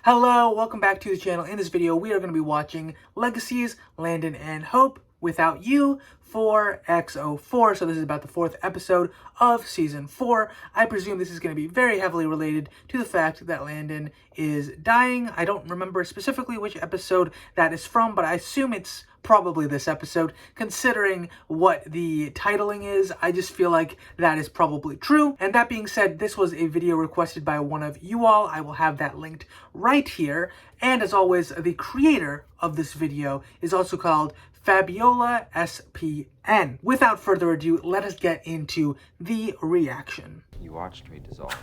Hello, welcome back to the channel. In this video, we are going to be watching Legacies, Landon, and Hope Without You for XO4. So this is about the 4th episode of Season 4. I presume this is going to be very heavily related to the fact that Landon is dying. I don't remember specifically which episode that is from, but I assume it's probably this episode. Considering what the titling is, I just feel like that is probably true. And that being said, this was a video requested by one of you all. I will have that linked right here. And as always, the creator of this video is also called Fabiola SPN. Without further ado, let us get into the reaction. You watched me dissolve.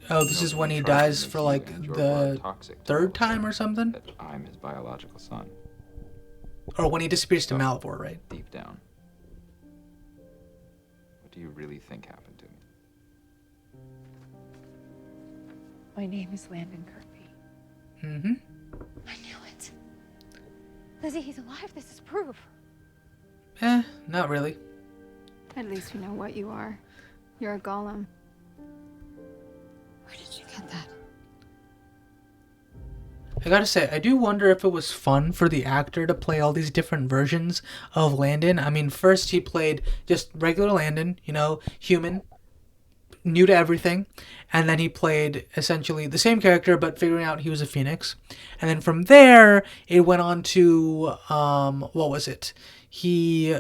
Oh, this is when he dies for like the 3rd time or something? That I'm his biological son. Or when he disappears to Malavore, right? Deep down. What do you really think happened to me? My name is Landon Kirby. Mm-hmm. I knew it. Lizzie, he's alive. This is proof. Not really. At least we know what you are. You're a golem. Where did you get that? I gotta say, I do wonder if it was fun for the actor to play all these different versions of Landon. I mean, first he played just regular Landon, you know, human, new to everything. And then he played essentially the same character, but figuring out he was a phoenix. And then from there, it went on to, what was it? He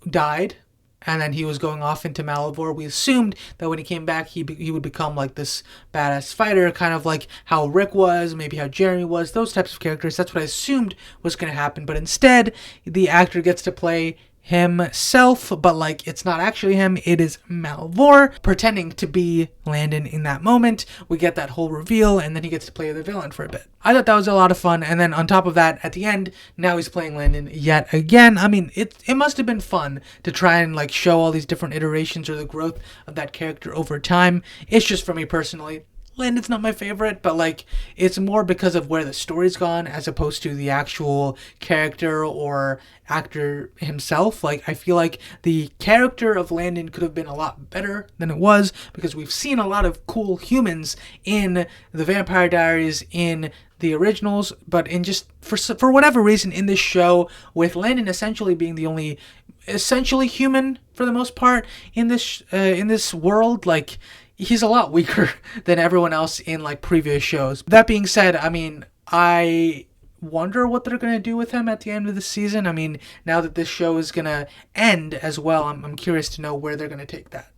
died. And then he was going off into Malavore. We assumed that when he came back, he would become like this badass fighter, kind of like how Rick was, maybe how Jeremy was, those types of characters. That's what I assumed was going to happen. But instead, the actor gets to play himself, but like it's not actually him, it is Malavore pretending to be Landon in that moment. We get that whole reveal, and then he gets to play the villain for a bit. I thought that was a lot of fun, and then on top of that, at the end, now he's playing Landon yet again. I mean, it must have been fun to try and like show all these different iterations or the growth of that character over time. It's just for me personally, Landon's not my favorite, but like it's more because of where the story's gone as opposed to the actual character or actor himself. Like I feel like the character of Landon could have been a lot better than it was, because we've seen a lot of cool humans in the Vampire Diaries, in the originals, but in just for whatever reason in this show, with Landon essentially being the only essentially human for the most part in this world, like he's a lot weaker than everyone else in like previous shows. That being said, I mean, I wonder what they're going to do with him at the end of the season. I mean, now that this show is going to end as well, I'm curious to know where they're going to take that.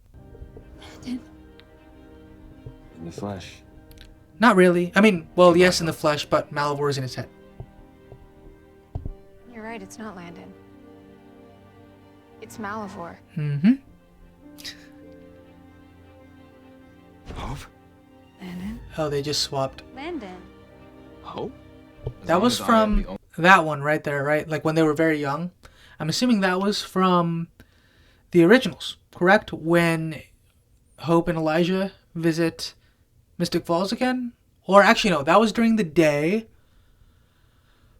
Landon. In the flesh. Not really. I mean, well, yes, in the flesh, but Malavore is in his head. You're right, it's not Landon. It's Malavore. Mm-hmm. Hope? Landon? Oh, they just swapped. Landon. Hope? That was from that one right there, right? Like when they were very young. I'm assuming that was from the originals, correct? When Hope and Elijah visit Mystic Falls again? Or actually, no, that was during the day.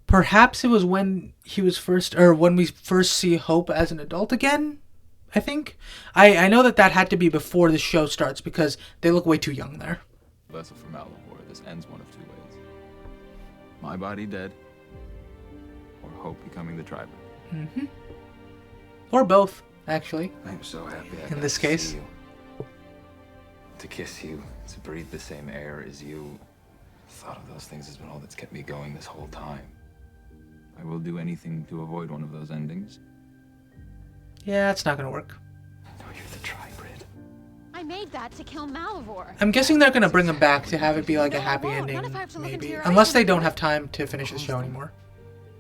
Perhaps it was when he was first, or when we first see Hope as an adult again, I think. I know that had to be before the show starts because they look way too young there. Vessel for Malavore. This ends one of two ways. My body dead, or Hope becoming the tribe. Mm-hmm. Or both, actually. I'm so happy I In got this to case. see you. To kiss you, to breathe the same air as you. The thought of those things has been all that's kept me going this whole time. I will do anything to avoid one of those endings. Yeah, it's not going to work. No, you're the tribrid. I made that to kill Malavore. I'm guessing they're going to bring him back to have it be like a happy ending, Not if I have to look into maybe. your Unless eyes. they don't have time to finish the show anymore.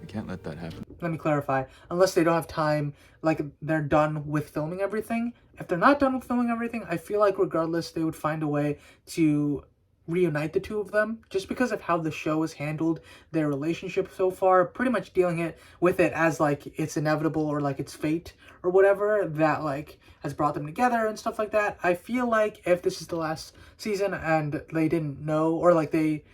We can't let that happen. Let me clarify. Unless they don't have time, like they're done with filming everything. If they're not done with filming everything, I feel like regardless they would find a way to reunite the two of them, just because of how the show has handled their relationship so far, pretty much dealing with it as like it's inevitable or like it's fate or whatever that like has brought them together and stuff like that. I feel like if this is the last season and they didn't know, or like they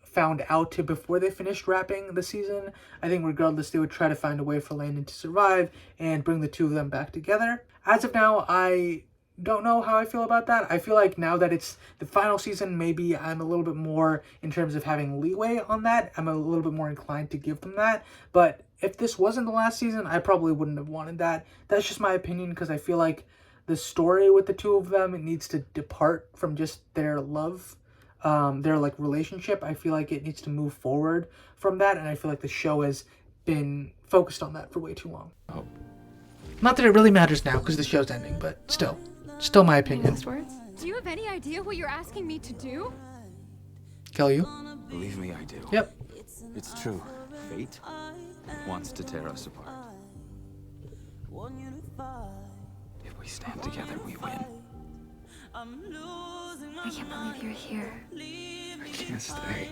found out before they finished wrapping the season, I think regardless they would try to find a way for Landon to survive and bring the two of them back together. As of now, I don't know how I feel about that. I feel like now that it's the final season, maybe I'm a little bit more, in terms of having leeway on that, I'm a little bit more inclined to give them that. But if this wasn't the last season, I probably wouldn't have wanted that. That's just my opinion, because I feel like the story with the two of them, it needs to depart from just their love, their like relationship. I feel like it needs to move forward from that, and I feel like the show has been focused on that for way too long. Oh, Not that it really matters now because the show's ending, but still my opinion. Last words? Do you have any idea what you're asking me to do? Kill you? believe me, I do. Yep. It's true. Fate wants to tear us apart. If we stand together, we win. I can't believe you're here. I can't stay.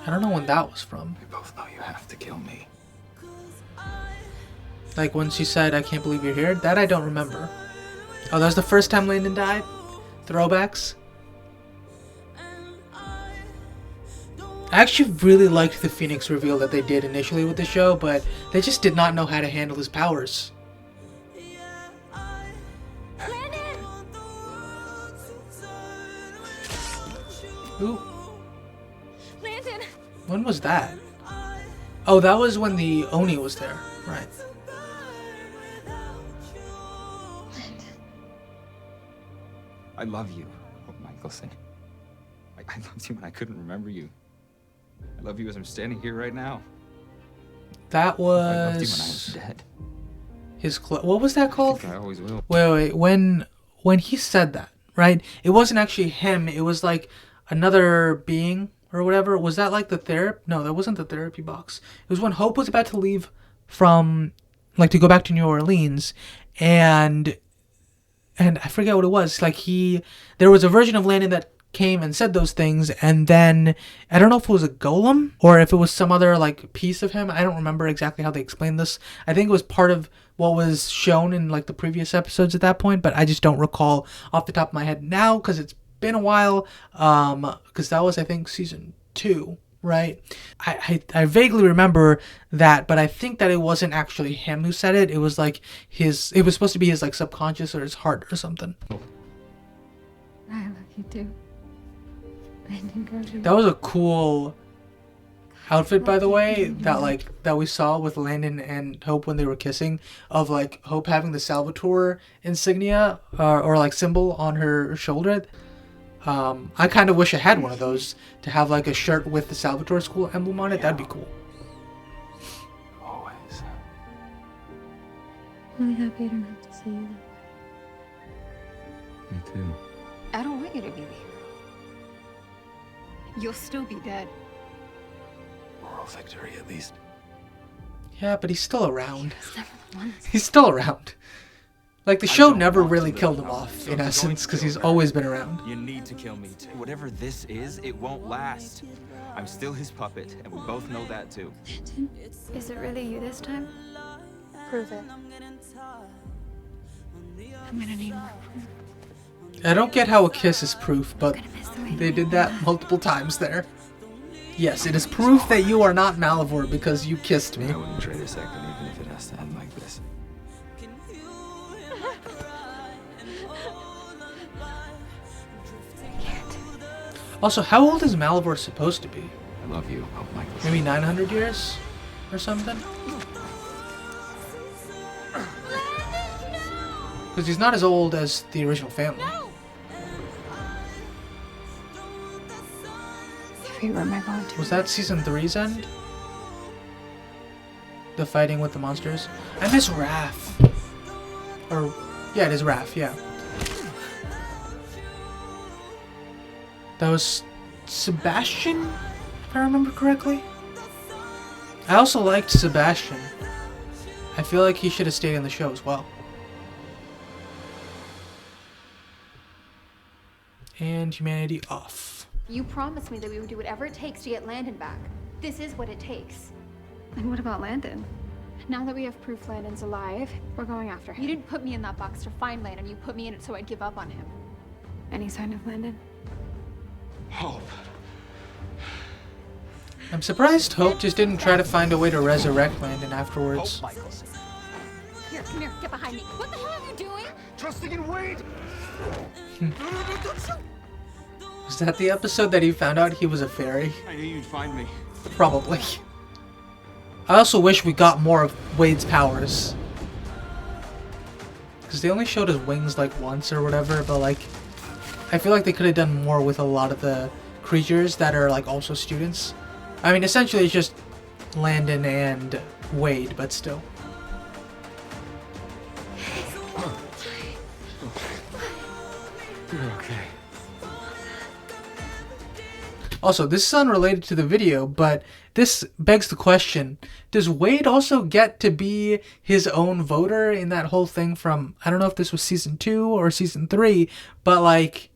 I don't know when that was from. We both know you have to kill me. Like when she said, "I can't believe you're here." That I don't remember. Oh, that was the first time Landon died? Throwbacks? I actually really liked the Phoenix reveal that they did initially with the show, but they just did not know how to handle his powers. Landon! Ooh, Landon! when was that? Oh, that was when the Oni was there. Right. I love you, Hope Michelson. I loved you when I couldn't remember you. I love you as I'm standing here right now. That I loved you when I was was dead. his what was that I called? think I always will. Wait. When he said that, right? It wasn't actually him. It was like another being or whatever. Was that like the therapy? No, that wasn't the therapy box. It was when Hope was about to leave from, like, to go back to New Orleans, and I forget what it was. Like there was a version of Landon that came and said those things, and then I don't know if it was a golem or if it was some other like piece of him. I don't remember exactly how they explained this. I think it was part of what was shown in like the previous episodes at that point, but I just don't recall off the top of my head now because it's been a while. Because that was, I think, season 2. Right, I vaguely remember that, but I think that it wasn't actually him who said it. It was like it was supposed to be his like subconscious or his heart or something. I love you too. Landon Grover. That was a cool outfit, by the way, that we saw with Landon and Hope when they were kissing, of like Hope having the Salvatore insignia or like symbol on her shoulder. I kind of wish I had one of those to have like a shirt with the Salvatore school emblem on it. That'd be cool. Always. I'm really happy I don't have to see you that way. Me too. I don't want you to be the hero. You'll still be dead. Moral victory, at least. Yeah, but he's still around. It's never the one. He's still around. Like the I show don't never want to really live killed him now. off So in you're essence going to because kill he's her. always been around. You need to kill me too. Whatever this is, it won't last. I'm still his puppet, and we both know that too. Landon, is it really you this time? Prove it. I'm gonna need more proof. I don't get how a kiss is proof, but I'm gonna miss the way they you did make that me multiple times there. Yes, it is proof that you are not Malavore because you kissed me. I wouldn't trade a second, even if it has to end like this. I can't. Also, how old is Malavore supposed to be? I love you, Hope Michael. Maybe 900 years or something? Because he's not as old as the original family. Where am I going to? Was that season 3's end? The fighting with the monsters? I miss Raph. Or, yeah, it is Raph, yeah. That was Sebastian, if I remember correctly. I also liked Sebastian. I feel like he should have stayed in the show as well. And humanity off. You promised me that we would do whatever it takes to get Landon back. This is what it takes. And what about Landon? Now that we have proof Landon's alive, we're going after him. You didn't put me in that box to find Landon. You put me in it so I'd give up on him. Any sign of Landon? Hope. I'm surprised Hope just didn't try to find a way to resurrect Landon afterwards. Hope Michelson. Here, come here, get behind me. What the hell are you doing? Trusting in Wade. Was that the episode that he found out he was a fairy? I knew you'd find me. Probably. I also wish we got more of Wade's powers. Because they only showed his wings like once or whatever, but like, I feel like they could have done more with a lot of the creatures that are like also students. I mean, essentially it's just Landon and Wade, but still. You're okay. Also, this is unrelated to the video, but this begs the question, does Wade also get to be his own voter in that whole thing from, I don't know if this was season 2 or season 3, but like,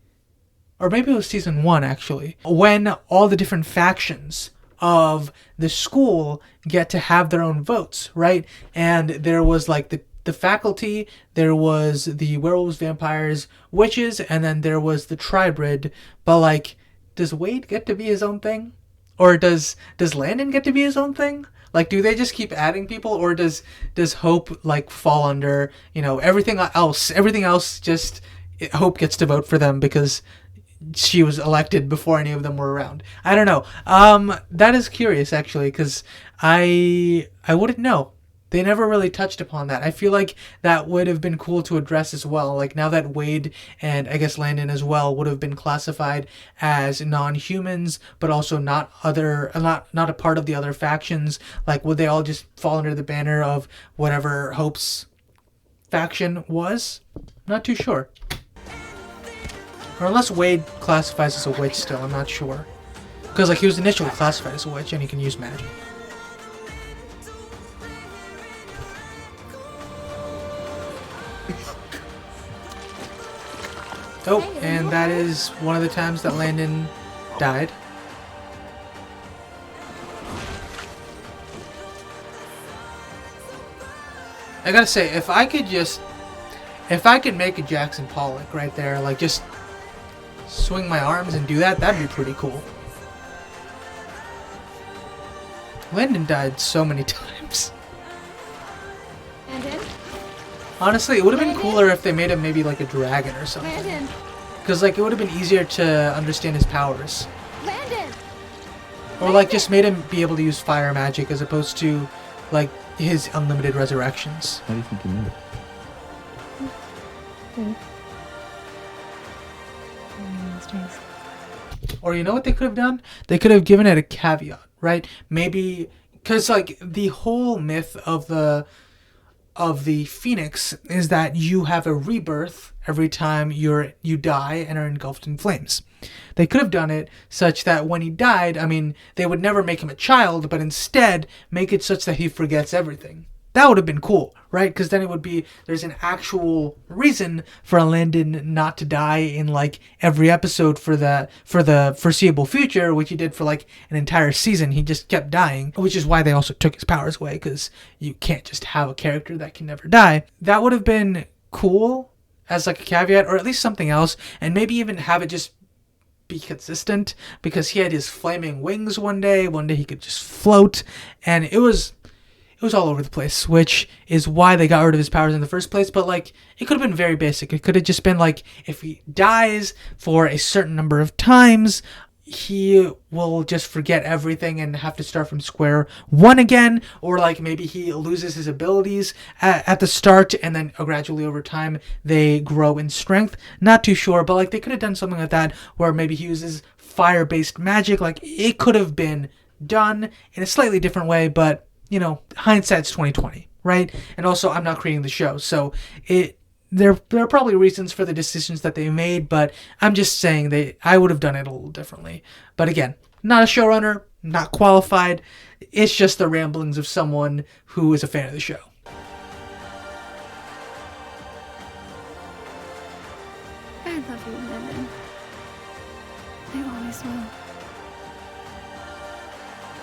or maybe it was season 1 actually, when all the different factions of the school get to have their own votes, right? And there was like the faculty, there was the werewolves, vampires, witches, and then there was the tribrid, but like, does Wade get to be his own thing? Or does Landon get to be his own thing? Like, do they just keep adding people, or does Hope like fall under, you know, everything else just Hope gets to vote for them because she was elected before any of them were around? I don't know. That is curious actually, because I wouldn't know. They never really touched upon that. I feel like that would have been cool to address as well. Like now that Wade and I guess Landon as well would have been classified as non-humans, but also not a part of the other factions. Like would they all just fall under the banner of whatever Hope's faction was? Not too sure. Or unless Wade classifies as a witch still, I'm not sure. Because like he was initially classified as a witch and he can use magic. Oh, and that is one of the times that Landon died. I gotta say, if I could make a Jackson Pollock right there, like just swing my arms and do that, that'd be pretty cool. Landon died so many times. Landon? Honestly, it would have been cooler if they made him maybe like a dragon or something. Landon! Because like it would have been easier to understand his powers. Landon! Or like just made him be able to use fire magic as opposed to like his unlimited resurrections. How do you think you made it? Or you know what they could have done? They could have given it a caveat, right? Maybe because like the whole myth of the Phoenix is that you have a rebirth every time you die and are engulfed in flames. They could have done it such that when he died, I mean, they would never make him a child, but instead make it such that he forgets everything. That would have been cool, right? Because then it would be, there's an actual reason for Landon not to die in like every episode for the foreseeable future, which he did for like an entire season. He just kept dying, which is why they also took his powers away, because you can't just have a character that can never die. That would have been cool as like a caveat, or at least something else, and maybe even have it just be consistent, because he had his flaming wings one day he could just float, and it was all over the place, which is why they got rid of his powers in the first place. But like, it could have been very basic. It could have just been like, if he dies for a certain number of times, he will just forget everything and have to start from square one again. Or like maybe he loses his abilities at the start, and then gradually over time they grow in strength. Not too sure, but like they could have done something like that, where maybe he uses fire-based magic. Like it could have been done in a slightly different way, but you know, hindsight's 20/20, right? And also, I'm not creating the show, so there are probably reasons for the decisions that they made, but I'm just saying I would have done it a little differently. But again, not a showrunner, not qualified. It's just the ramblings of someone who is a fan of the show. I love you, Landon. I always will.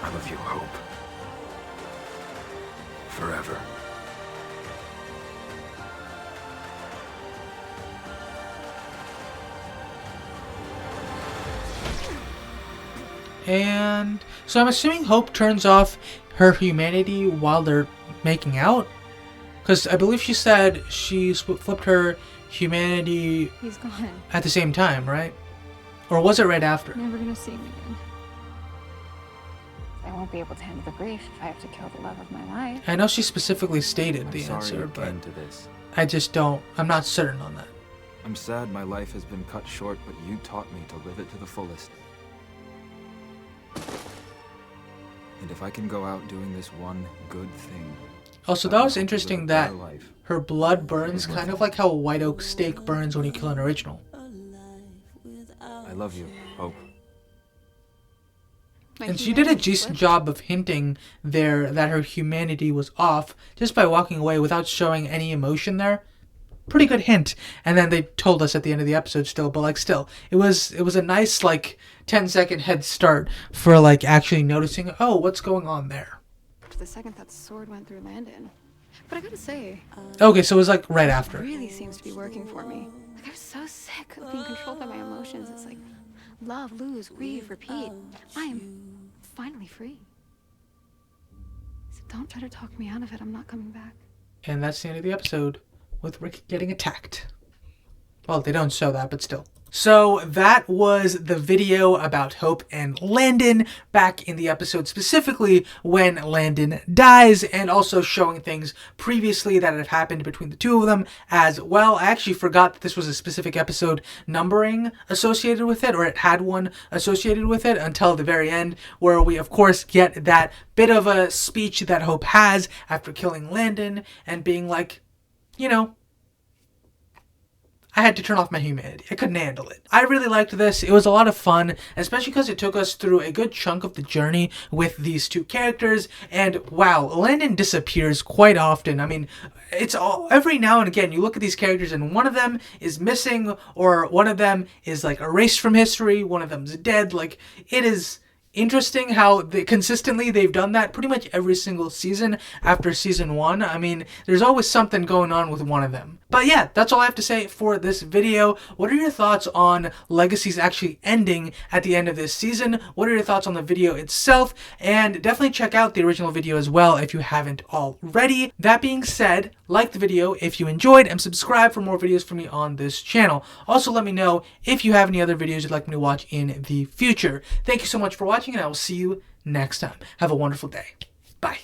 I love you, Hope. Forever. And so I'm assuming Hope turns off her humanity while they're making out. Because I believe she said she flipped her humanity He's gone. at the same time, right? Or was it right after? Never gonna see him again. I won't be able to handle the grief if I have to kill the love of my life. I know she specifically stated the I'm sorry answer, it but came to this. I just don't. I'm not certain on that. I'm sad my life has been cut short, but you taught me to live it to the fullest. And if I can go out doing this one good thing. Also, that was interesting that her blood burns kind of like how a white oak steak burns when you kill an original. I love you, Hope. And she did a decent job of hinting there that her humanity was off just by walking away without showing any emotion there. Pretty good hint. And then they told us at the end of the episode still, but like still, it was a nice like 10-second head start for like actually noticing, oh, what's going on there. The second that sword went through Landon. But I gotta say, Okay, so it was like right it after. really seems to be working for me. Like, I was so sick of being controlled by my emotions. It's like love, lose, grieve, repeat. I am finally free. So don't try to talk me out of it. I'm not coming back. And that's the end of the episode with Rick getting attacked. Well, they don't show that, but still. So that was the video about Hope and Landon back in the episode, specifically when Landon dies, and also showing things previously that have happened between the two of them as well. I actually forgot that this was a specific episode numbering associated with it, or it had one associated with it until the very end, where we of course get that bit of a speech that Hope has after killing Landon and being like, you know, I had to turn off my humanity. I couldn't handle it. I really liked this. It was a lot of fun, especially because it took us through a good chunk of the journey with these two characters. And wow, Landon disappears quite often. I mean, it's all every now and again you look at these characters and one of them is missing, or one of them is like erased from history, one of them's dead. Like, it is interesting how consistently they've done that pretty much every single season after season 1. I mean, there's always something going on with one of them. But yeah, that's all I have to say for this video. What are your thoughts on Legacies actually ending at the end of this season? What are your thoughts on the video itself? And definitely check out the original video as well if you haven't already. That being said, like the video if you enjoyed, and subscribe for more videos from me on this channel. Also, let me know if you have any other videos you'd like me to watch in the future. Thank you so much for watching, and I will see you next time. Have a wonderful day. Bye.